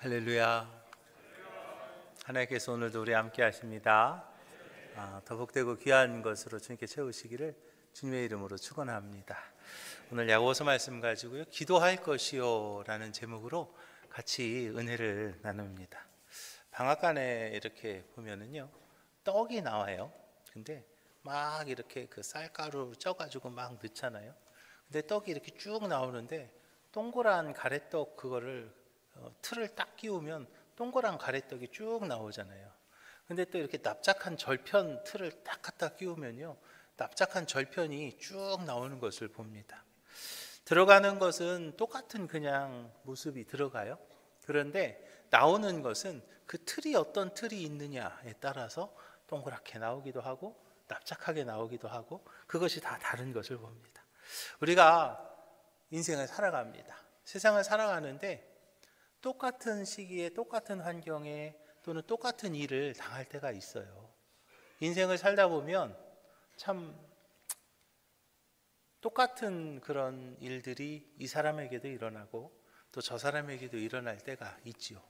할렐루야. 하나님께서 오늘도 우리 함께 하십니다. 더 복되고 귀한 것으로 주님께 채우시기를 주님의 이름으로 축원합니다. 오늘 야고보서 말씀 가지고요, 기도할 것이요 라는 제목으로 같이 은혜를 나눕니다. 방앗간에 이렇게 보면은요, 떡이 나와요. 근데 막 이렇게 그 쌀가루 쪄가지고 막 넣잖아요. 근데 떡이 이렇게 쭉 나오는데 동그란 가래떡 그거를 틀을 딱 끼우면 동그란 가래떡이 쭉 나오잖아요. 근데 또 이렇게 납작한 절편 틀을 딱 갖다 끼우면요, 납작한 절편이 쭉 나오는 것을 봅니다. 들어가는 것은 똑같은 그냥 모습이 들어가요. 그런데 나오는 것은 그 틀이 어떤 틀이 있느냐에 따라서 동그랗게 나오기도 하고 납작하게 나오기도 하고, 그것이 다 다른 것을 봅니다. 우리가 인생을 살아갑니다. 세상을 살아가는데 똑같은 시기에 똑같은 환경에 또는 똑같은 일을 당할 때가 있어요. 인생을 살다 보면 참 똑같은 그런 일들이 이 사람에게도 일어나고 또 저 사람에게도 일어날 때가 있지요.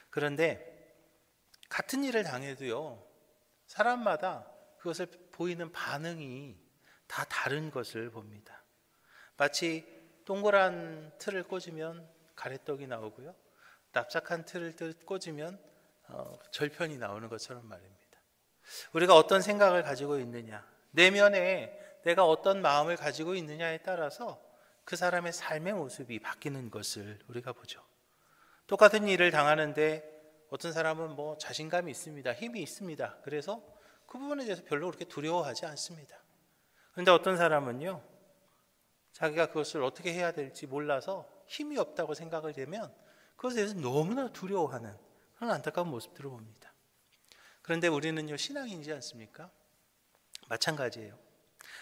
그런데 같은 일을 당해도요, 사람마다 그것을 보이는 반응이 다 다른 것을 봅니다. 마치 동그란 틀을 꽂으면 가래떡이 나오고요, 납작한 틀을 꽂으면 절편이 나오는 것처럼 말입니다. 우리가 어떤 생각을 가지고 있느냐, 내면에 내가 어떤 마음을 가지고 있느냐에 따라서 그 사람의 삶의 모습이 바뀌는 것을 우리가 보죠. 똑같은 일을 당하는데 어떤 사람은 자신감이 있습니다. 힘이 있습니다. 그래서 그 부분에 대해서 별로 그렇게 두려워하지 않습니다. 그런데 어떤 사람은요, 자기가 그것을 어떻게 해야 될지 몰라서 힘이 없다고 생각을 되면 그것에 대해서 너무나 두려워하는 그런 안타까운 모습들을 봅니다. 그런데 우리는요, 신앙인이지 않습니까? 마찬가지예요.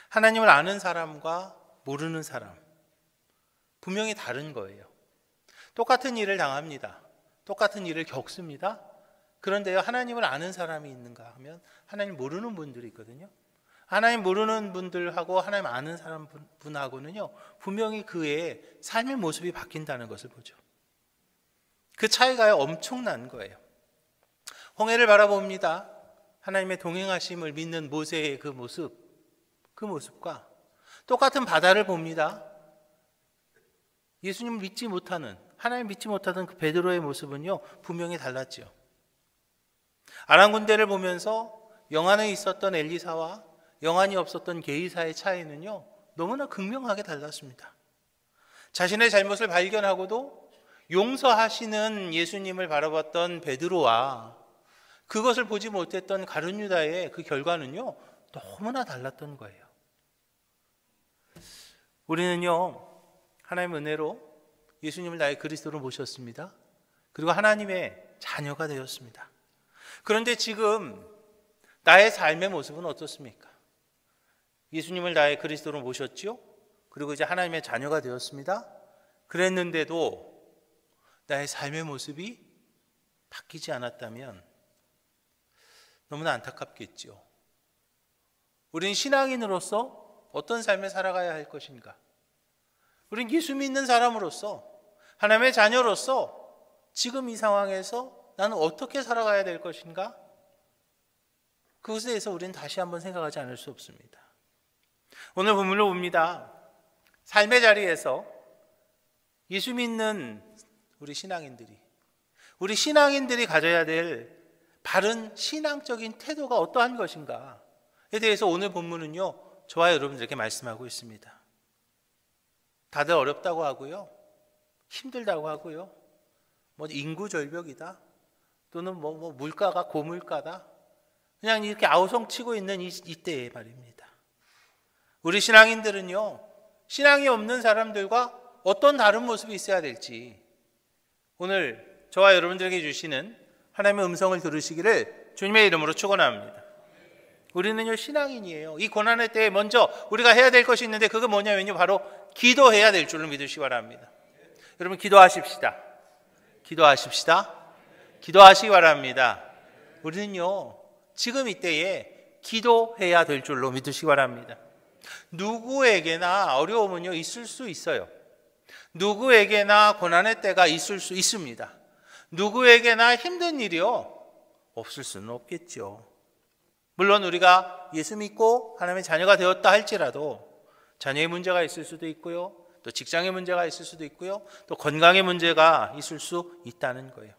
하나님을 아는 사람과 모르는 사람, 분명히 다른 거예요. 똑같은 일을 당합니다. 똑같은 일을 겪습니다. 그런데요, 하나님을 아는 사람이 있는가 하면 하나님 모르는 분들이 있거든요. 하나님 모르는 분들하고 하나님 아는 분하고는요, 분명히 그의 삶의 모습이 바뀐다는 것을 보죠. 그 차이가 엄청난 거예요. 홍해를 바라봅니다. 하나님의 동행하심을 믿는 모세의 그 모습과 똑같은 바다를 봅니다. 예수님을 믿지 못하는, 하나님 믿지 못하던 그 베드로의 모습은요, 분명히 달랐죠. 아람 군대를 보면서 영안에 있었던 엘리사와 영안이 없었던 게이사의 차이는요, 너무나 극명하게 달랐습니다. 자신의 잘못을 발견하고도 용서하시는 예수님을 바라봤던 베드로와 그것을 보지 못했던 가룟 유다의 그 결과는요, 너무나 달랐던 거예요. 우리는요, 하나님의 은혜로 예수님을 나의 그리스도로 모셨습니다. 그리고 하나님의 자녀가 되었습니다. 그런데 지금 나의 삶의 모습은 어떻습니까? 예수님을 나의 그리스도로 모셨죠? 그리고 이제 하나님의 자녀가 되었습니다. 그랬는데도 나의 삶의 모습이 바뀌지 않았다면 너무나 안타깝겠죠. 우리는 신앙인으로서 어떤 삶을 살아가야 할 것인가? 우리는 예수 믿는 사람으로서, 하나님의 자녀로서 지금 이 상황에서 나는 어떻게 살아가야 될 것인가? 그것에 대해서 우리는 다시 한번 생각하지 않을 수 없습니다. 오늘 본문을 봅니다. 삶의 자리에서 예수 믿는 우리 신앙인들이 가져야 될 바른 신앙적인 태도가 어떠한 것인가에 대해서 오늘 본문은요, 저와 여러분들에게 말씀하고 있습니다. 다들 어렵다고 하고요, 힘들다고 하고요, 인구 절벽이다, 또는 물가가 고물가다, 그냥 이렇게 아우성치고 있는 이때의 말입니다. 우리 신앙인들은요, 신앙이 없는 사람들과 어떤 다른 모습이 있어야 될지 오늘 저와 여러분들에게 주시는 하나님의 음성을 들으시기를 주님의 이름으로 축원합니다. 우리는요, 신앙인이에요. 이 고난의 때에 먼저 우리가 해야 될 것이 있는데 그게 뭐냐면요, 바로 기도해야 될 줄로 믿으시기 바랍니다. 여러분, 기도하십시다. 기도하시기 바랍니다. 우리는요, 지금 이때에 기도해야 될 줄로 믿으시기 바랍니다. 누구에게나 어려움은요, 있을 수 있어요. 누구에게나 고난의 때가 있을 수 있습니다. 누구에게나 힘든 일이요 없을 수는 없겠죠. 물론 우리가 예수 믿고 하나님의 자녀가 되었다 할지라도 자녀의 문제가 있을 수도 있고요, 또 직장의 문제가 있을 수도 있고요, 또 건강의 문제가 있을 수 있다는 거예요.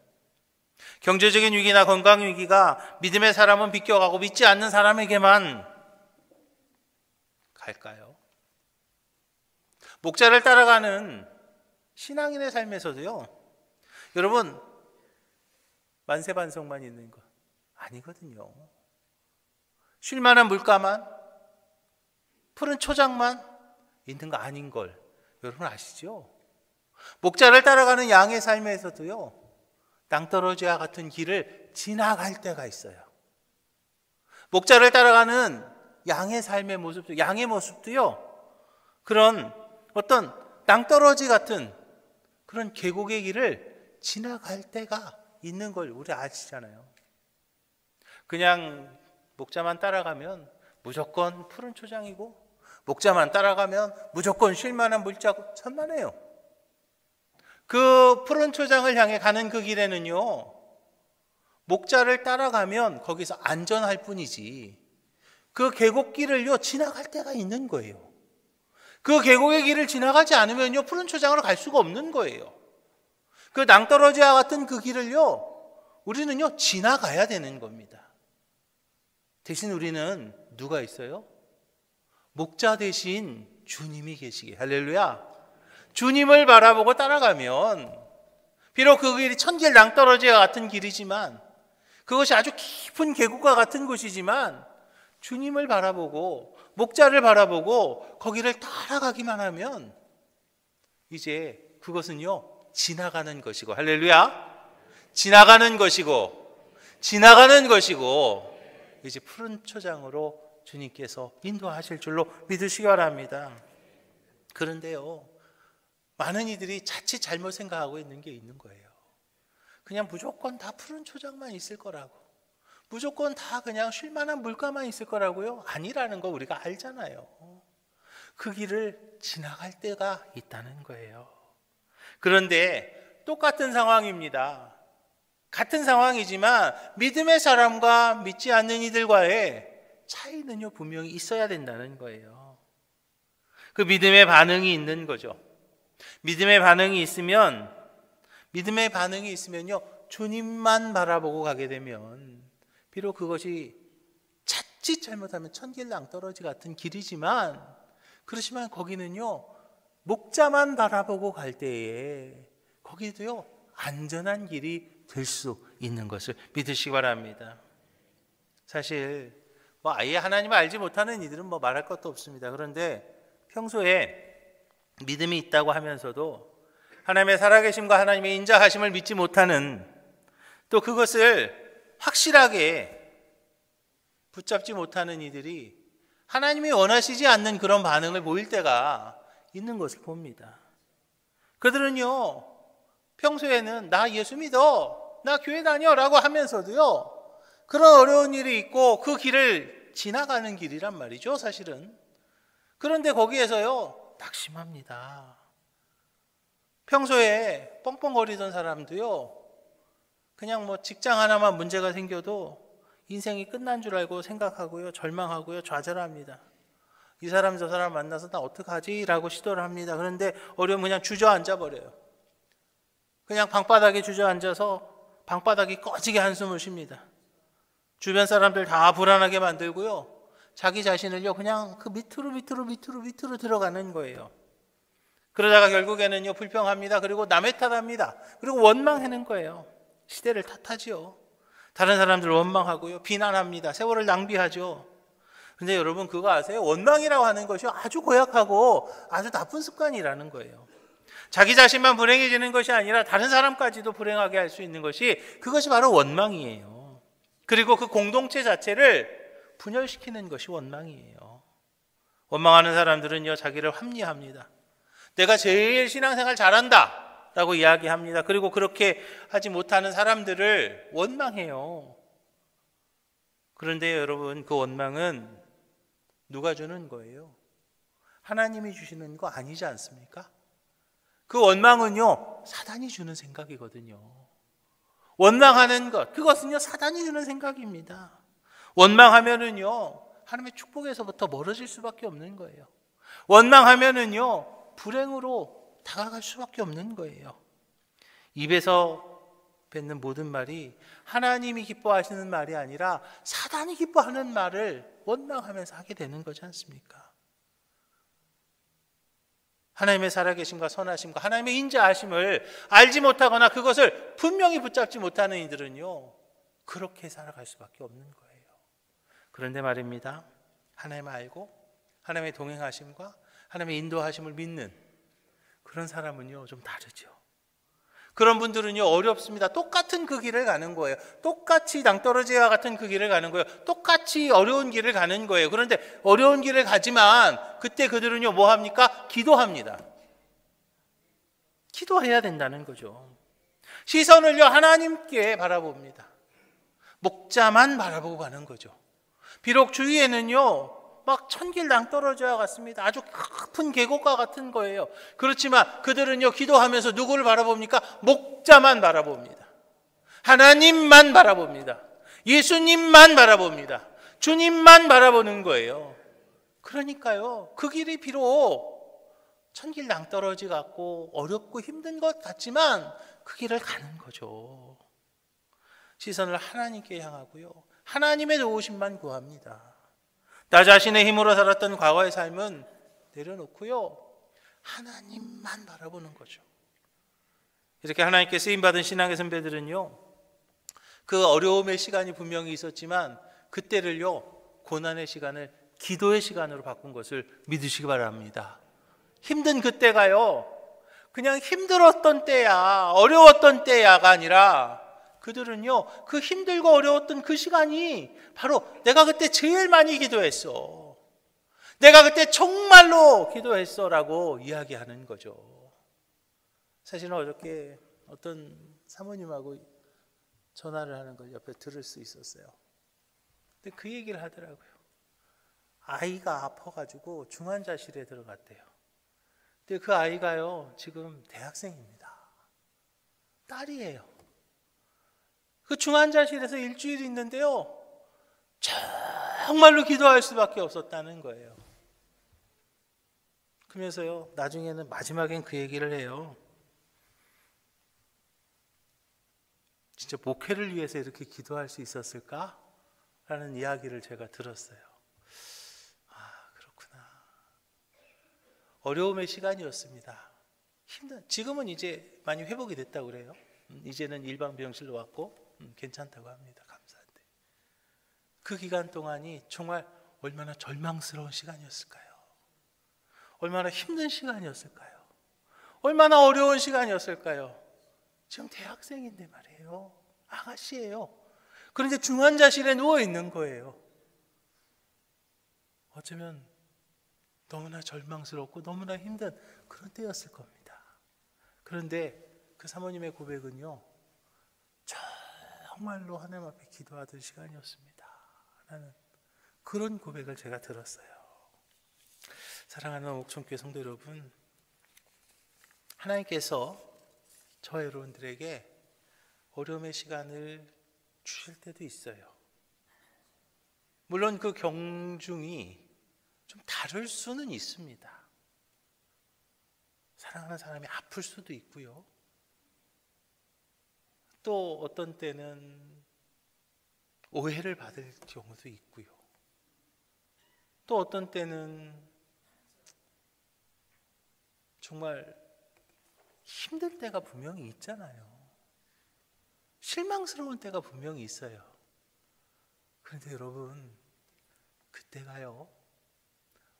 경제적인 위기나 건강 위기가 믿음의 사람은 비껴가고 믿지 않는 사람에게만 갈까요? 목자를 따라가는 신앙인의 삶에서도요, 여러분 만세반성만 있는 거 아니거든요. 쉴만한 물가만, 푸른 초장만 있는 거 아닌 걸 여러분 아시죠? 목자를 따라가는 양의 삶에서도요, 낭떠러지와 같은 길을 지나갈 때가 있어요. 목자를 따라가는 양의 삶의 모습도, 양의 모습도요, 그런 어떤 낭떠러지 같은 그런 계곡의 길을 지나갈 때가 있는 걸 우리 아시잖아요. 그냥 목자만 따라가면 무조건 푸른 초장이고, 목자만 따라가면 무조건 쉴만한 물자고, 천만에요. 그 푸른 초장을 향해 가는 그 길에는요, 목자를 따라가면 거기서 안전할 뿐이지 그 계곡길을요 지나갈 때가 있는 거예요. 그 계곡의 길을 지나가지 않으면요 푸른 초장으로 갈 수가 없는 거예요. 그 낭떠러지와 같은 그 길을요 우리는요 지나가야 되는 겁니다. 대신 우리는 누가 있어요? 목자 대신 주님이 계시게. 할렐루야. 주님을 바라보고 따라가면 비록 그 길이 천길 낭떠러지와 같은 길이지만, 그것이 아주 깊은 계곡과 같은 곳이지만, 주님을 바라보고 목자를 바라보고 거기를 따라가기만 하면 이제 그것은요 지나가는 것이고, 할렐루야, 지나가는 것이고 이제 푸른 초장으로 주님께서 인도하실 줄로 믿으시기 바랍니다. 그런데요, 많은 이들이 자칫 잘못 생각하고 있는 게 있는 거예요. 그냥 무조건 다 푸른 초장만 있을 거라고, 무조건 다 그냥 쉴만한 물가만 있을 거라고요? 아니라는 거 우리가 알잖아요. 그 길을 지나갈 때가 있다는 거예요. 그런데 똑같은 상황입니다. 같은 상황이지만 믿음의 사람과 믿지 않는 이들과의 차이는요 분명히 있어야 된다는 거예요. 그 믿음의 반응이 있는 거죠. 믿음의 반응이 있으면요 주님만 바라보고 가게 되면, 비록 그것이 자칫 잘못하면 천길 낭떠러지 같은 길이지만, 그렇지만 거기는요 목자만 바라보고 갈 때에 거기도요 안전한 길이 될 수 있는 것을 믿으시기 바랍니다. 사실 아예 하나님을 알지 못하는 이들은 말할 것도 없습니다. 그런데 평소에 믿음이 있다고 하면서도 하나님의 살아계심과 하나님의 인자하심을 믿지 못하는, 또 그것을 확실하게 붙잡지 못하는 이들이 하나님이 원하시지 않는 그런 반응을 보일 때가 있는 것을 봅니다. 그들은요 평소에는 나 예수 믿어, 나 교회 다녀 라고 하면서도요 그런 어려운 일이 있고 그 길을 지나가는 길이란 말이죠 사실은. 그런데 거기에서요 낙심합니다. 평소에 뻥뻥거리던 사람도요 그냥 직장 하나만 문제가 생겨도 인생이 끝난 줄 알고 생각하고요, 절망하고요, 좌절합니다. 이 사람 저 사람 만나서 나 어떡하지? 라고 시도를 합니다. 그런데 어려우면 그냥 주저앉아 버려요. 그냥 방바닥에 주저앉아서 방바닥이 꺼지게 한숨을 쉽니다. 주변 사람들 다 불안하게 만들고요, 자기 자신을요 그냥 그 밑으로 들어가는 거예요. 그러다가 결국에는요 불평합니다. 그리고 남의 탓합니다. 그리고 원망하는 거예요. 시대를 탓하죠. 다른 사람들 원망하고요, 비난합니다. 세월을 낭비하죠. 근데 여러분 그거 아세요? 원망이라고 하는 것이 아주 고약하고 아주 나쁜 습관이라는 거예요. 자기 자신만 불행해지는 것이 아니라 다른 사람까지도 불행하게 할 수 있는 것이, 그것이 바로 원망이에요. 그리고 그 공동체 자체를 분열시키는 것이 원망이에요. 원망하는 사람들은요 자기를 합리화합니다. 내가 제일 신앙생활 잘한다 라고 이야기합니다. 그리고 그렇게 하지 못하는 사람들을 원망해요. 그런데 여러분 그 원망은 누가 주는 거예요? 하나님이 주시는 거 아니지 않습니까? 그 원망은요 사단이 주는 생각이거든요. 원망하는 것, 그것은요 사단이 주는 생각입니다. 원망하면은요 하나님의 축복에서부터 멀어질 수밖에 없는 거예요. 원망하면은요 불행으로 다가갈 수밖에 없는 거예요. 입에서 뱉는 모든 말이 하나님이 기뻐하시는 말이 아니라 사단이 기뻐하는 말을 원망하면서 하게 되는 거지 않습니까? 하나님의 살아계심과 선하심과 하나님의 인자하심을 알지 못하거나 그것을 분명히 붙잡지 못하는 이들은요 그렇게 살아갈 수밖에 없는 거예요. 그런데 말입니다, 하나님을 알고 하나님의 동행하심과 하나님의 인도하심을 믿는 그런 사람은요 좀 다르죠. 그런 분들은요 어렵습니다. 똑같은 그 길을 가는 거예요. 똑같이 낭떠러지와 같은 그 길을 가는 거예요. 똑같이 어려운 길을 가는 거예요. 그런데 어려운 길을 가지만 그때 그들은요 뭐 합니까? 기도합니다. 기도해야 된다는 거죠. 시선을요 하나님께 바라봅니다. 목자만 바라보고 가는 거죠. 비록 주위에는요 막 천길 낭떠러지와 같습니다. 아주 깊은 계곡과 같은 거예요. 그렇지만 그들은요 기도하면서 누구를 바라봅니까? 목자만 바라봅니다. 하나님만 바라봅니다. 예수님만 바라봅니다. 주님만 바라보는 거예요. 그러니까요 그 길이 비록 천길 낭떠러지 같고 어렵고 힘든 것 같지만 그 길을 가는 거죠. 시선을 하나님께 향하고요 하나님의 도우심만 구합니다. 나 자신의 힘으로 살았던 과거의 삶은 내려놓고요 하나님만 바라보는 거죠. 이렇게 하나님께 쓰임받은 신앙의 선배들은요 그 어려움의 시간이 분명히 있었지만 그때를요 고난의 시간을 기도의 시간으로 바꾼 것을 믿으시기 바랍니다. 힘든 그때가요 그냥 힘들었던 때야 어려웠던 때야가 아니라 그들은요 그 힘들고 어려웠던 그 시간이 바로 내가 그때 제일 많이 기도했어, 내가 그때 정말로 기도했어 라고 이야기하는 거죠. 사실은 어저께 어떤 사모님하고 전화를 하는 걸 옆에 들을 수 있었어요. 근데 그 얘기를 하더라고요. 아이가 아파가지고 중환자실에 들어갔대요. 근데 그 아이가요 지금 대학생입니다. 딸이에요. 그 중환자실에서 일주일 있는데요 정말로 기도할 수밖에 없었다는 거예요. 그러면서요 나중에는 마지막엔 그 얘기를 해요. 진짜 목회를 위해서 이렇게 기도할 수 있었을까? 라는 이야기를 제가 들었어요. 아 그렇구나. 어려움의 시간이었습니다. 지금은 이제 많이 회복이 됐다고 그래요. 이제는 일반 병실로 왔고 괜찮다고 합니다. 감사한데 그 기간 동안이 정말 얼마나 절망스러운 시간이었을까요? 얼마나 힘든 시간이었을까요? 얼마나 어려운 시간이었을까요? 지금 대학생인데 말이에요. 아가씨예요. 그런데 중환자실에 누워 있는 거예요. 어쩌면 너무나 절망스럽고 너무나 힘든 그런 때였을 겁니다. 그런데 그 사모님의 고백은요 정말로 하나님 앞에 기도하던 시간이었습니다 라는 그런 고백을 제가 들었어요. 사랑하는 옥천교회 성도 여러분, 하나님께서 저와 여러분들에게 어려움의 시간을 주실 때도 있어요. 물론 그 경중이 좀 다를 수는 있습니다. 사랑하는 사람이 아플 수도 있고요. 또 어떤 때는 오해를 받을 경우도 있고요. 또 어떤 때는 정말 힘들 때가 분명히 있잖아요. 실망스러운 때가 분명히 있어요. 그런데 여러분 그때가요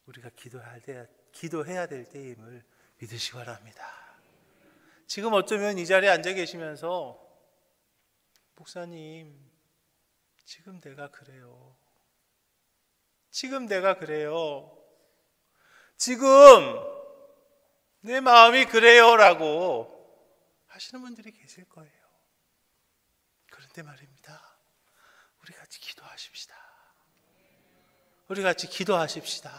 우리가 기도해야 될 때임을 믿으시기 바랍니다. 지금 어쩌면 이 자리에 앉아 계시면서 목사님 지금 내가 그래요. 지금 내가 그래요. 지금 내 마음이 그래요 라고 하시는 분들이 계실 거예요. 그런데 말입니다. 우리 같이 기도하십시다. 우리 같이 기도하십시다.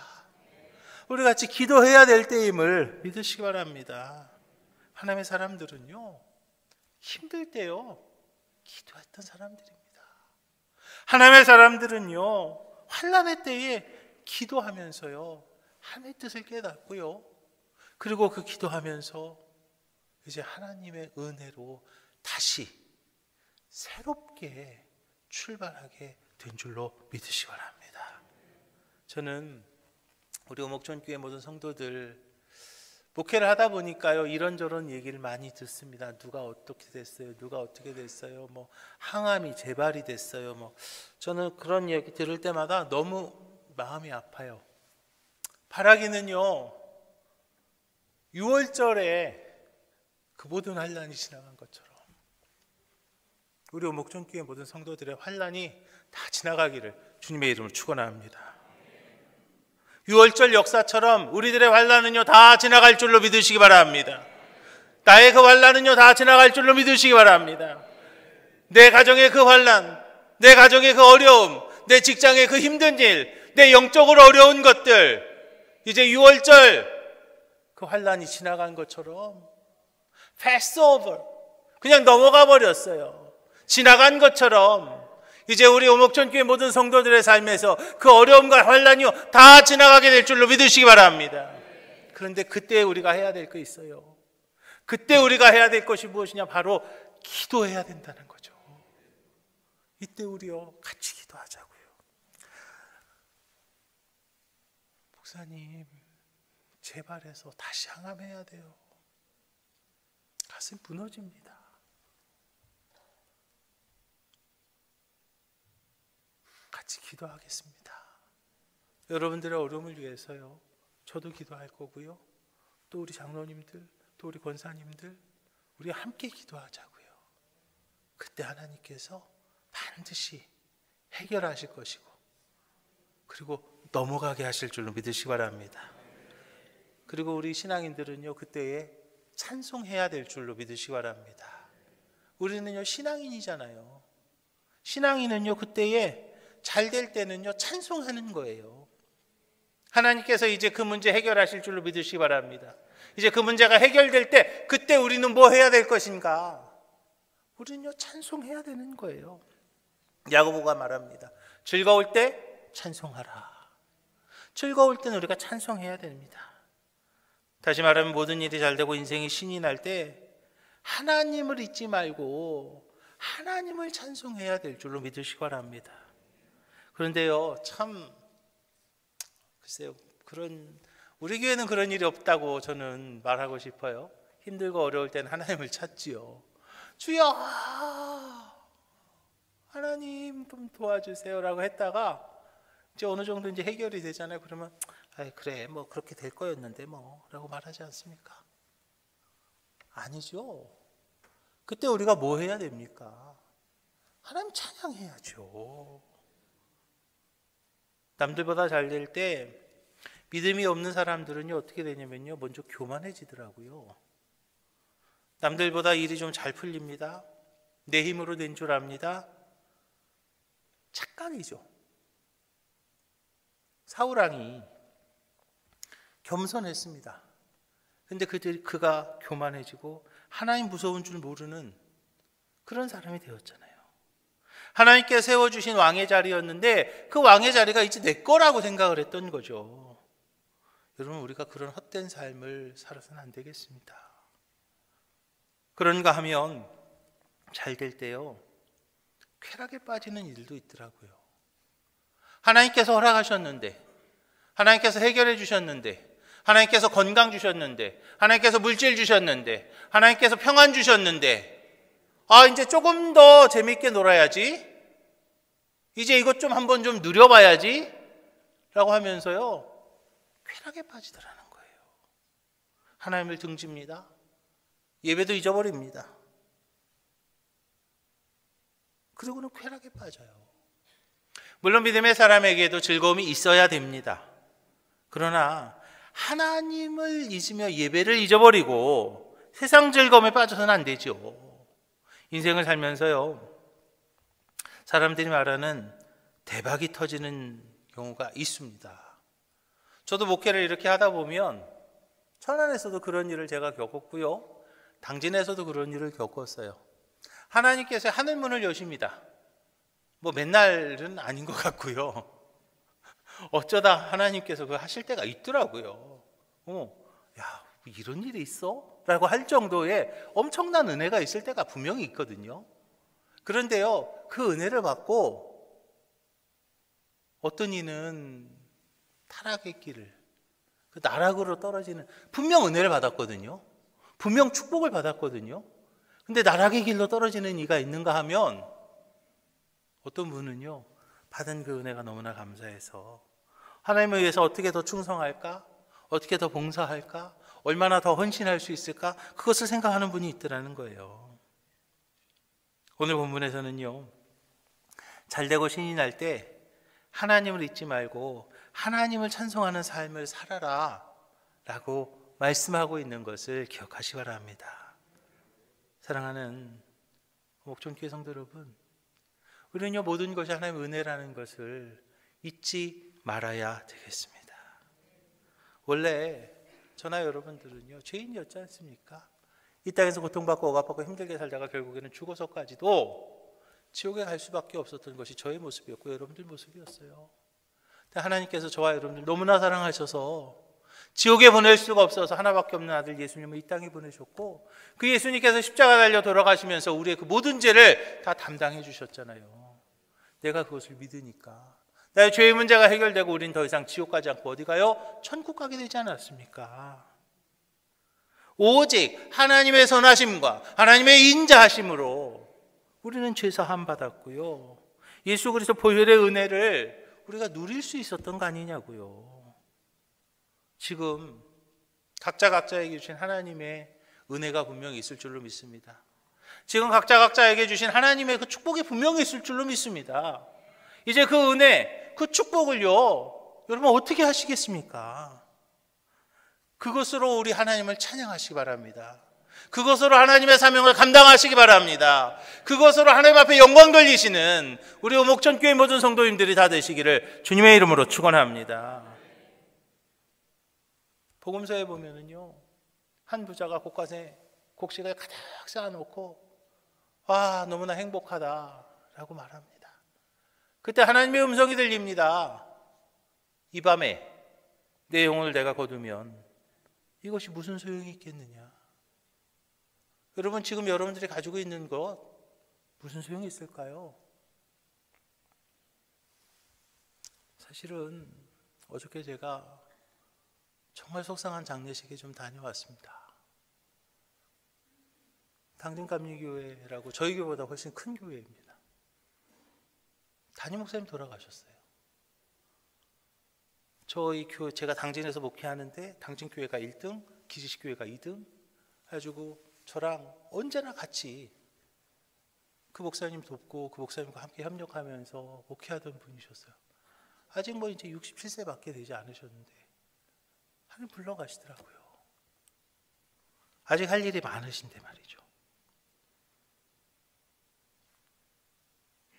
우리 같이 기도해야 될 때임을 믿으시기 바랍니다. 하나님의 사람들은요 힘들 때요 기도했던 사람들입니다. 하나님의 사람들은요, 환난의 때에 기도하면서요, 하나님의 뜻을 깨닫고요, 그리고 그 기도하면서 이제 하나님의 은혜로 다시 새롭게 출발하게 된 줄로 믿으시기 바랍니다. 저는 우리 오목천교회 모든 성도들 목회를 하다 보니까요, 이런저런 얘기를 많이 듣습니다. 누가 어떻게 됐어요? 누가 어떻게 됐어요? 뭐 항암이 재발이 됐어요. 뭐 저는 그런 얘기 들을 때마다 너무 마음이 아파요. 바라기는요, 6월절에 그 모든 환란이 지나간 것처럼 우리 오목천교회 모든 성도들의 환란이 다 지나가기를 주님의 이름으로 축원합니다. 6월절 역사처럼 우리들의 환란은요 다 지나갈 줄로 믿으시기 바랍니다. 나의 그 환란은요 다 지나갈 줄로 믿으시기 바랍니다. 내 가정의 그 환란, 내 가정의 그 어려움, 내 직장의 그 힘든 일, 내 영적으로 어려운 것들, 이제 6월절 그 환란이 지나간 것처럼 fast over, 그냥 넘어가 버렸어요. 지나간 것처럼 이제 우리 오목천교회 모든 성도들의 삶에서 그 어려움과 환란이요 다 지나가게 될 줄로 믿으시기 바랍니다. 그런데 그때 우리가 해야 될 거 있어요. 그때 우리가 해야 될 것이 무엇이냐? 바로 기도해야 된다는 거죠. 이때 우리요 같이 기도하자고요. 목사님, 재발해서 다시 항암해야 돼요. 가슴 무너집니다. 같이 기도하겠습니다. 여러분들의 어려움을 위해서요, 저도 기도할 거고요, 또 우리 장로님들, 또 우리 권사님들, 우리 함께 기도하자고요. 그때 하나님께서 반드시 해결하실 것이고, 그리고 넘어가게 하실 줄로 믿으시기 바랍니다. 그리고 우리 신앙인들은요, 그때에 찬송해야 될 줄로 믿으시기 바랍니다. 우리는요 신앙인이잖아요. 신앙인은요 그때에 잘 될 때는요 찬송하는 거예요. 하나님께서 이제 그 문제 해결하실 줄로 믿으시기 바랍니다. 이제 그 문제가 해결될 때 그때 우리는 뭐 해야 될 것인가? 우리는요 찬송해야 되는 거예요. 야고보가 말합니다. 즐거울 때 찬송하라. 즐거울 때는 우리가 찬송해야 됩니다. 다시 말하면 모든 일이 잘 되고 인생이 신이 날 때 하나님을 잊지 말고 하나님을 찬송해야 될 줄로 믿으시기 바랍니다. 그런데요, 참 글쎄요, 우리 교회는 그런 일이 없다고 저는 말하고 싶어요. 힘들고 어려울 때는 하나님을 찾지요. 주여, 하나님 좀 도와주세요라고 했다가 이제 어느 정도 이제 해결이 되잖아요. 그러면 그래, 뭐 그렇게 될 거였는데 뭐라고 말하지 않습니까? 아니죠. 그때 우리가 뭐 해야 됩니까? 하나님 찬양해야죠. 남들보다 잘 될 때 믿음이 없는 사람들은요 어떻게 되냐면요, 먼저 교만해지더라고요. 남들보다 일이 좀 잘 풀립니다. 내 힘으로 된 줄 압니다. 착각이죠. 사울왕이 겸손했습니다. 근데 그가 교만해지고 하나님 무서운 줄 모르는 그런 사람이 되었잖아요. 하나님께 세워주신 왕의 자리였는데 그 왕의 자리가 이제 내 거라고 생각을 했던 거죠. 여러분, 우리가 그런 헛된 삶을 살아서는 안 되겠습니다. 그런가 하면 잘 될 때요 쾌락에 빠지는 일도 있더라고요. 하나님께서 허락하셨는데, 하나님께서 해결해 주셨는데, 하나님께서 건강 주셨는데, 하나님께서 물질 주셨는데, 하나님께서 평안 주셨는데, 이제 조금 더 재밌게 놀아야지, 이제 이것 좀 한번 좀 누려봐야지 라고 하면서요 쾌락에 빠지더라는 거예요. 하나님을 등집니다. 예배도 잊어버립니다. 그리고는 쾌락에 빠져요. 물론 믿음의 사람에게도 즐거움이 있어야 됩니다. 그러나 하나님을 잊으며 예배를 잊어버리고 세상 즐거움에 빠져서는 안 되죠. 인생을 살면서요 사람들이 말하는 대박이 터지는 경우가 있습니다. 저도 목회를 이렇게 하다 보면 천안에서도 그런 일을 제가 겪었고요, 당진에서도 그런 일을 겪었어요. 하나님께서 하늘 문을 여십니다. 뭐 맨날은 아닌 것 같고요. 어쩌다 하나님께서 그거 하실 때가 있더라고요. 야, 이런 일이 있어? 라고 할 정도의 엄청난 은혜가 있을 때가 분명히 있거든요. 그런데요, 그 은혜를 받고 어떤 이는 타락의 길을, 그 나락으로 떨어지는, 분명 은혜를 받았거든요. 분명 축복을 받았거든요. 근데 나락의 길로 떨어지는 이가 있는가 하면 어떤 분은요, 받은 그 은혜가 너무나 감사해서 하나님을 위해서 어떻게 더 충성할까? 어떻게 더 봉사할까? 얼마나 더 헌신할 수 있을까? 그것을 생각하는 분이 있더라는 거예요. 오늘 본문에서는요, 잘되고 신이 날 때 하나님을 잊지 말고 하나님을 찬송하는 삶을 살아라 라고 말씀하고 있는 것을 기억하시기 바랍니다. 사랑하는 목전교회 성도 여러분, 우리는요, 모든 것이 하나님의 은혜라는 것을 잊지 말아야 되겠습니다. 원래 저나 여러분들은요, 죄인이었지 않습니까? 이 땅에서 고통받고 억압받고 힘들게 살다가 결국에는 죽어서까지도 지옥에 갈 수밖에 없었던 것이 저의 모습이었고 여러분들 모습이었어요. 근데 하나님께서 저와 여러분들 너무나 사랑하셔서 지옥에 보낼 수가 없어서 하나밖에 없는 아들 예수님을 이 땅에 보내셨고, 그 예수님께서 십자가 달려 돌아가시면서 우리의 그 모든 죄를 다 담당해 주셨잖아요. 내가 그것을 믿으니까 나의 죄의 문제가 해결되고 우린 더 이상 지옥 가지 않고 어디 가요? 천국 가게 되지 않았습니까? 오직 하나님의 선하심과 하나님의 인자하심으로 우리는 죄사함 받았고요, 예수 그리스도 보혈의 은혜를 우리가 누릴 수 있었던 거 아니냐고요. 지금 각자에게 주신 하나님의 은혜가 분명히 있을 줄로 믿습니다. 지금 각자에게 주신 하나님의 그 축복이 분명히 있을 줄로 믿습니다. 이제 그 은혜, 그 축복을요, 여러분 어떻게 하시겠습니까? 그것으로 우리 하나님을 찬양하시기 바랍니다. 그것으로 하나님의 사명을 감당하시기 바랍니다. 그것으로 하나님 앞에 영광 돌리시는 우리 오목천교회 모든 성도님들이 다 되시기를 주님의 이름으로 축원합니다. 복음서에 보면은요, 한 부자가 곳간에 곡식을 가득 쌓아놓고 와, 너무나 행복하다라고 말합니다. 그때 하나님의 음성이 들립니다. 이 밤에 내 영혼을 내가 거두면 이것이 무슨 소용이 있겠느냐? 여러분, 지금 여러분들이 가지고 있는 것 무슨 소용이 있을까요? 사실은 어저께 제가 정말 속상한 장례식에 좀 다녀왔습니다. 당진감리교회라고 저희 교회보다 훨씬 큰 교회입니다. 담임 목사님 돌아가셨어요. 저희 교회, 제가 당진에서 목회하는데 당진교회가 1등, 기지식교회가 2등 해가지고 저랑 언제나 같이 그 목사님 돕고 그 목사님과 함께 협력하면서 목회하던 분이셨어요. 아직 뭐 이제 67세밖에 되지 않으셨는데 하늘 불러가시더라고요. 아직 할 일이 많으신데 말이죠.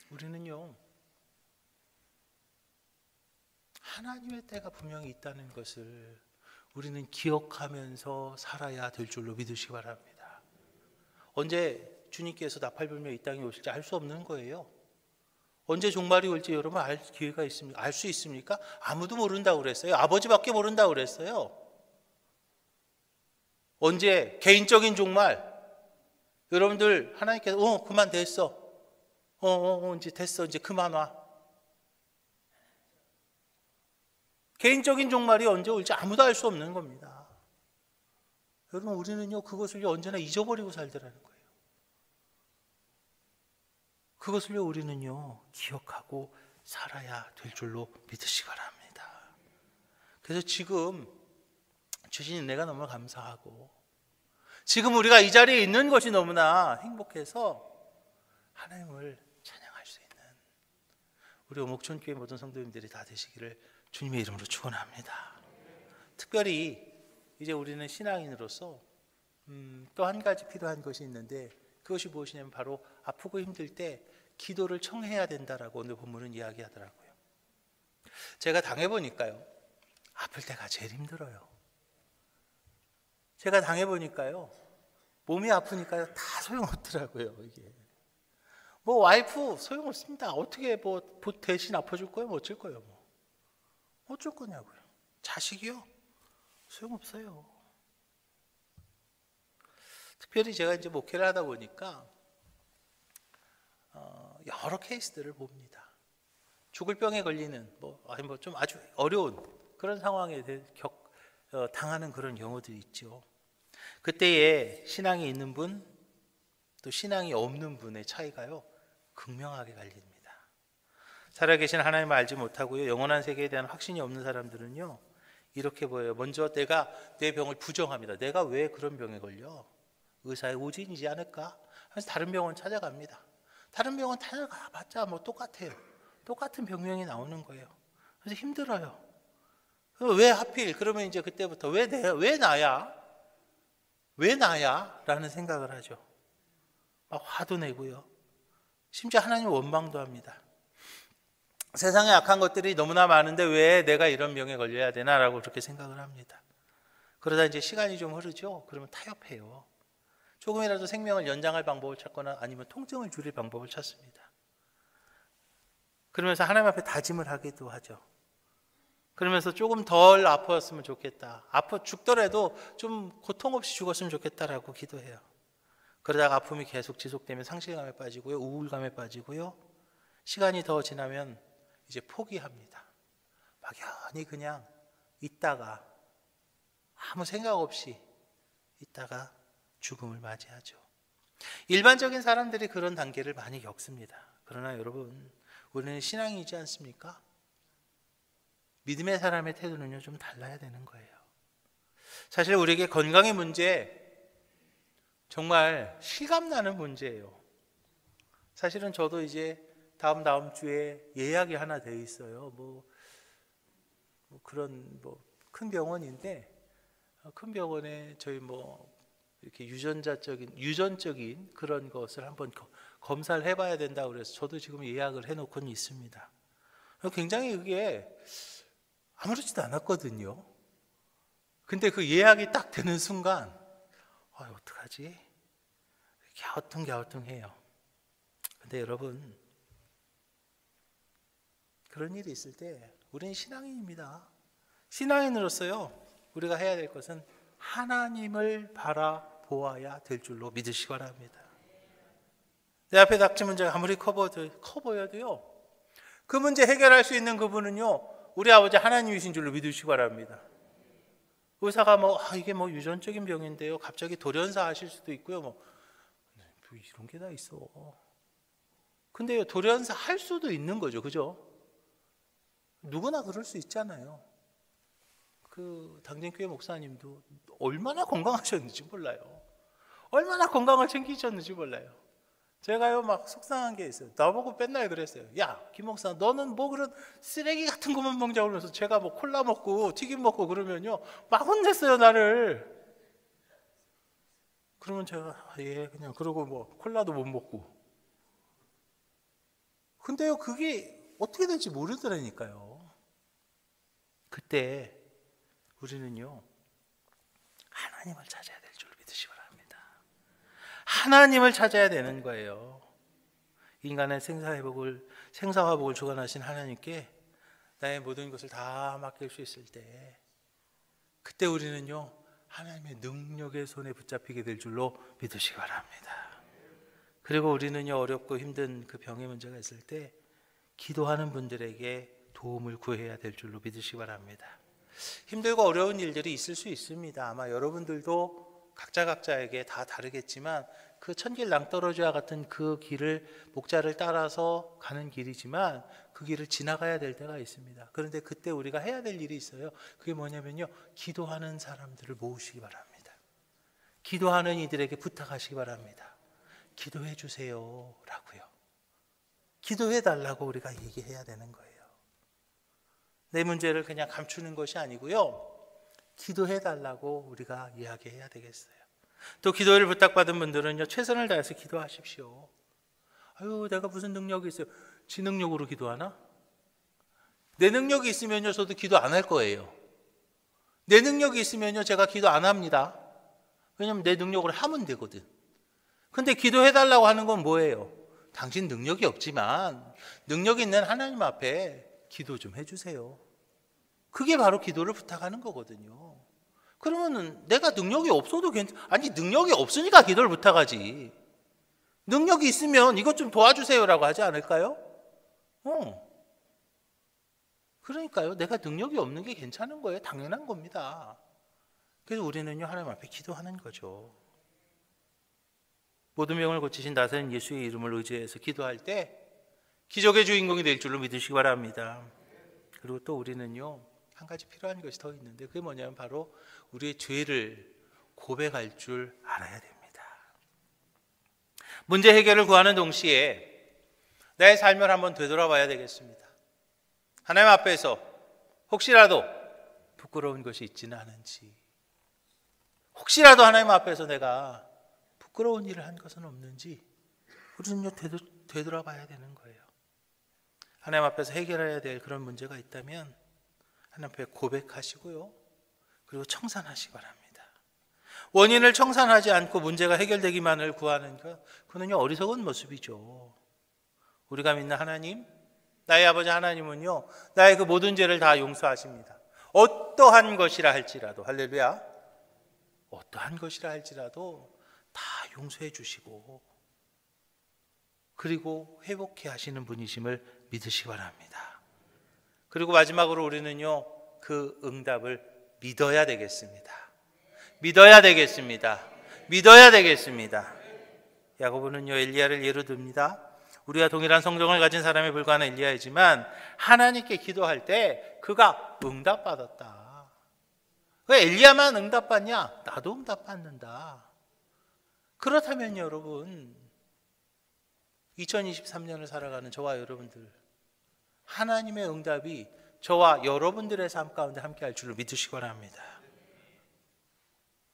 우리는요, 하나님의 때가 분명히 있다는 것을 우리는 기억하면서 살아야 될 줄로 믿으시기 바랍니다. 언제 주님께서 나팔불며 이 땅에 오실지 알 수 없는 거예요. 언제 종말이 올지 여러분 알 기회가 있습니까? 알 수 있습니까? 아무도 모른다고 그랬어요. 아버지밖에 모른다고 그랬어요. 언제 개인적인 종말, 여러분들 하나님께서 그만 됐어. 이제 됐어. 이제 그만 와. 개인적인 종말이 언제 올지 아무도 알 수 없는 겁니다. 여러분, 우리는요, 그것을 언제나 잊어버리고 살더라는 거예요. 그것을요, 우리는요, 기억하고 살아야 될 줄로 믿으시기 바랍니다. 그래서 지금 주신 은혜가 너무 감사하고, 지금 우리가 이 자리에 있는 것이 너무나 행복해서 하나님을 찬양할 수 있는 우리 오목천교회 모든 성도님들이 다 되시기를 주님의 이름으로 축원합니다. 특별히 이제 우리는 신앙인으로서 또 한 가지 필요한 것이 있는데, 그것이 무엇이냐면 바로 아프고 힘들 때 기도를 청해야 된다라고 오늘 본문은 이야기하더라고요. 제가 당해보니까요, 아플 때가 제일 힘들어요. 제가 당해보니까요, 몸이 아프니까요 다 소용없더라고요. 이게 뭐 와이프 소용없습니다. 어떻게 뭐 대신 아파줄 거예요? 뭐 어쩔 거예요? 뭐 어쩔 거냐고요. 자식이요? 소용없어요. 특별히 제가 이제 목회를 하다 보니까 여러 케이스들을 봅니다. 죽을 병에 걸리는 아니 좀 아주 어려운 그런 상황에 당하는 그런 경우들이 있죠. 그때에 신앙이 있는 분, 또 신앙이 없는 분의 차이가요 극명하게 갈립니다. 살아계신 하나님을 알지 못하고요 영원한 세계에 대한 확신이 없는 사람들은요 이렇게 보여요. 먼저 내가 내 병을 부정합니다. 내가 왜 그런 병에 걸려? 의사의 오진이지 않을까? 그래서 다른 병원 찾아갑니다. 다른 병원 찾아가봤자 뭐 똑같아요. 똑같은 병명이 나오는 거예요. 그래서 힘들어요. 왜 하필? 그러면 이제 그때부터 왜 나야? 왜 나야? 라는 생각을 하죠. 막 화도 내고요. 심지어 하나님 원망도 합니다. 세상에 악한 것들이 너무나 많은데 왜 내가 이런 병에 걸려야 되나? 라고 그렇게 생각을 합니다. 그러다 이제 시간이 좀 흐르죠. 그러면 타협해요. 조금이라도 생명을 연장할 방법을 찾거나 아니면 통증을 줄일 방법을 찾습니다. 그러면서 하나님 앞에 다짐을 하기도 하죠. 그러면서 조금 덜 아팠으면 좋겠다. 죽더라도 좀 고통 없이 죽었으면 좋겠다라고 기도해요. 그러다가 아픔이 계속 지속되면 상실감에 빠지고요. 우울감에 빠지고요. 시간이 더 지나면 이제 포기합니다. 막연히 그냥 있다가 아무 생각 없이 있다가 죽음을 맞이하죠. 일반적인 사람들이 그런 단계를 많이 겪습니다. 그러나 여러분, 우리는 신앙이지 않습니까? 믿음의 사람의 태도는요 좀 달라야 되는 거예요. 사실 우리에게 건강의 문제 정말 실감나는 문제예요. 사실은 저도 이제 다음 주에 예약이 하나 돼 있어요. 그런 큰 병원인데 큰 병원에 저희 이렇게 유전적인 그런 것을 한번 검사를 해봐야 된다고 그래서 저도 지금 예약을 해놓고는 있습니다. 굉장히 그게 아무렇지도 않았거든요. 근데 그 예약이 딱 되는 순간 어떡하지? 갸우뚱해요. 근데 여러분, 그런 일이 있을 때 우리는 신앙인입니다. 신앙인으로서요 우리가 해야 될 것은 하나님을 바라보아야 될 줄로 믿으시기 바랍니다. 내 앞에 닥친 문제가 아무리 커 보여도요 그 문제 해결할 수 있는 그분은요 우리 아버지 하나님이신 줄로 믿으시기 바랍니다. 의사가 이게 유전적인 병인데요 갑자기 돌연사 하실 수도 있고요 이런 게 다 있어. 근데요 돌연사 할 수도 있는 거죠. 그죠? 누구나 그럴 수 있잖아요. 그 당진교회 목사님도 얼마나 건강하셨는지 몰라요. 얼마나 건강을 챙기셨는지 몰라요. 제가요 막 속상한 게 있어요. 나보고 맨날 그랬어요. 야, 김 목사, 너는 그런 쓰레기 같은 것만 먹자고 그러면서 제가 콜라 먹고 튀김 먹고 그러면요 막 혼냈어요 나를. 그러면 제가 그냥 그러고 콜라도 못 먹고. 근데요 그게 어떻게 될지 모르더라니까요. 그때 우리는요 하나님을 찾아야 될 줄 믿으시기 바랍니다. 하나님을 찾아야 되는 거예요. 인간의 생사화복을 주관하신 하나님께 나의 모든 것을 다 맡길 수 있을 때 그때 우리는요 하나님의 능력의 손에 붙잡히게 될 줄로 믿으시기 바랍니다. 그리고 우리는요 어렵고 힘든 그 병의 문제가 있을 때 기도하는 분들에게 도움을 구해야 될 줄로 믿으시기 바랍니다. 힘들고 어려운 일들이 있을 수 있습니다. 아마 여러분들도 각자에게 다 다르겠지만 그 천길 낭떠러지와 같은 그 길을 목자를 따라서 가는 길이지만 그 길을 지나가야 될 때가 있습니다. 그런데 그때 우리가 해야 될 일이 있어요. 그게 뭐냐면요 기도하는 사람들을 모으시기 바랍니다. 기도하는 이들에게 부탁하시기 바랍니다. 기도해 주세요 라고요. 기도해 달라고 우리가 얘기해야 되는 거예요. 내 문제를 그냥 감추는 것이 아니고요 기도해 달라고 우리가 이야기해야 되겠어요. 또 기도를 부탁받은 분들은요 최선을 다해서 기도하십시오. 내가 무슨 능력이 있어요? 지 능력으로 기도하나? 내 능력이 있으면요 저도 기도 안 할 거예요. 내 능력이 있으면요 제가 기도 안 합니다. 왜냐면 내 능력으로 하면 되거든. 근데 기도해 달라고 하는 건 뭐예요? 당신 능력이 없지만 능력 있는 하나님 앞에 기도 좀 해주세요. 그게 바로 기도를 부탁하는 거거든요. 그러면은 내가 능력이 없어도 아니 능력이 없으니까 기도를 부탁하지. 능력이 있으면 이것 좀 도와주세요라고 하지 않을까요? 그러니까요. 내가 능력이 없는 게 괜찮은 거예요. 당연한 겁니다. 그래서 우리는요 하나님 앞에 기도하는 거죠. 모든 병을 고치신 나사렛 예수의 이름을 의지해서 기도할 때 기적의 주인공이 될 줄로 믿으시기 바랍니다. 그리고 또 우리는요 한 가지 필요한 것이 더 있는데 그게 뭐냐면 바로 우리의 죄를 고백할 줄 알아야 됩니다. 문제 해결을 구하는 동시에 나의 삶을 한번 되돌아봐야 되겠습니다. 하나님 앞에서 혹시라도 부끄러운 것이 있지는 않은지, 혹시라도 하나님 앞에서 내가 부끄러운 일을 한 것은 없는지 우리는요 되돌아봐야 되는 거예요. 하나님 앞에서 해결해야 될 그런 문제가 있다면 하나님 앞에 고백하시고요, 그리고 청산하시기 바랍니다. 원인을 청산하지 않고 문제가 해결되기만을 구하는 것, 그거는요 어리석은 모습이죠. 우리가 믿는 하나님, 나의 아버지 하나님은요 나의 그 모든 죄를 다 용서하십니다. 어떠한 것이라 할지라도, 할렐루야, 어떠한 것이라 할지라도 다 용서해 주시고 그리고 회복해 하시는 분이심을 믿으시기 바랍니다. 그리고 마지막으로 우리는요 그 응답을 믿어야 되겠습니다. 믿어야 되겠습니다. 믿어야 되겠습니다. 야고보는요 엘리야를 예로 듭니다. 우리가 동일한 성정을 가진 사람에 불과한 엘리야이지만 하나님께 기도할 때 그가 응답받았다. 왜 엘리야만 응답받냐? 나도 응답받는다. 그렇다면 여러분 2023년을 살아가는 저와 여러분들, 하나님의 응답이 저와 여러분들의 삶 가운데 함께할 줄을 믿으시기 바랍니다.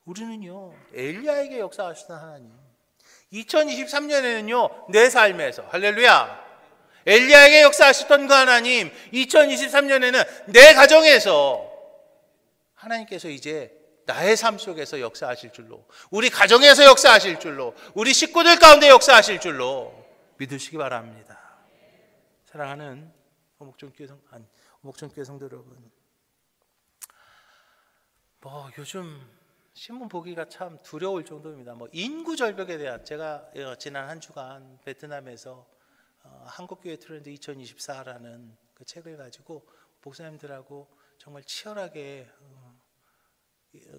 우리는요 엘리야에게 역사하시던 하나님, 2023년에는요 내 삶에서, 할렐루야, 엘리야에게 역사하셨던 그 하나님 2023년에는 내 가정에서 하나님께서 이제 나의 삶 속에서 역사하실 줄로, 우리 가정에서 역사하실 줄로, 우리 식구들 가운데 역사하실 줄로 믿으시기 바랍니다. 사랑하는 오목전교회 성도 여러분, 요즘 신문 보기가 참 두려울 정도입니다. 인구 절벽에 대한, 제가 지난 한 주간 베트남에서 한국교회 트렌드 2024라는 그 책을 가지고 목사님들하고 정말 치열하게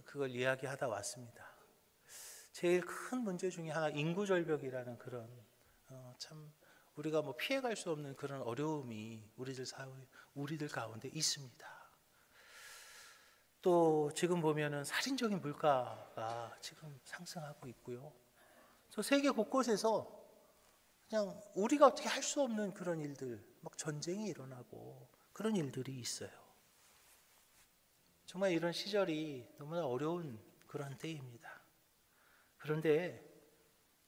그걸 이야기하다 왔습니다. 제일 큰 문제 중에 하나, 인구 절벽이라는 그런 참 우리가 피해갈 수 없는 그런 어려움이 우리들 가운데 있습니다. 또 지금 보면은 살인적인 물가가 지금 상승하고 있고요. 또 세계 곳곳에서 그냥 우리가 어떻게 할 수 없는 그런 일들, 전쟁이 일어나고 그런 일들이 있어요. 정말 이런 시절이 너무나 어려운 그런 때입니다. 그런데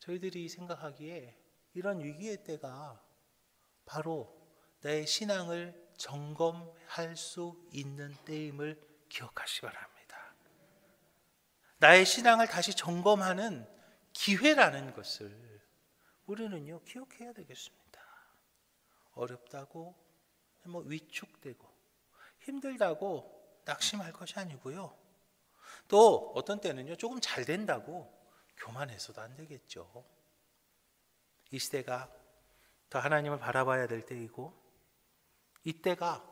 저희들이 생각하기에 이런 위기의 때가 바로 내 신앙을 점검할 수 있는 때임을 기억하시기 바랍니다. 나의 신앙을 다시 점검하는 기회라는 것을 우리는요 기억해야 되겠습니다. 어렵다고 위축되고 힘들다고 낙심할 것이 아니고요, 또 어떤 때는요 조금 잘 된다고 교만해서도 안 되겠죠. 이 시대가 더 하나님을 바라봐야 될 때이고, 이때가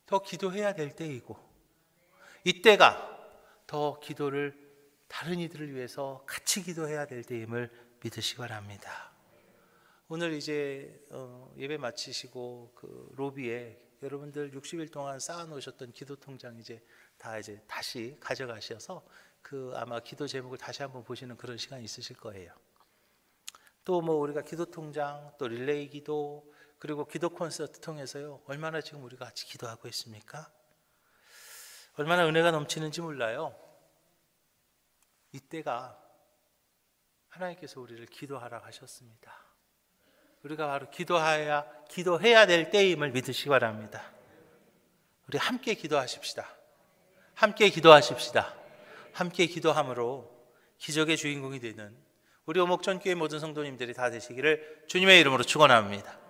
더 기도해야 될 때이고, 이때가 더 기도를 다른 이들을 위해서 같이 기도해야 될 때임을 믿으시기 바랍니다. 오늘 이제 예배 마치시고 그 로비에 여러분들 60일 동안 쌓아놓으셨던 기도 통장 이제 다시 가져가셔서 그 아마 기도 제목을 다시 한번 보시는 그런 시간이 있으실 거예요. 또 우리가 기도 통장, 또 릴레이 기도, 그리고 기도 콘서트 통해서요 얼마나 지금 우리가 같이 기도하고 있습니까? 얼마나 은혜가 넘치는지 몰라요. 이때가 하나님께서 우리를 기도하라 하셨습니다. 우리가 바로 기도해야 될 때임을 믿으시기 바랍니다. 우리 함께 기도하십시다. 함께 기도하십시다. 함께 기도함으로 기적의 주인공이 되는 우리 오목전교회 모든 성도님들이 다 되시기를 주님의 이름으로 축원합니다.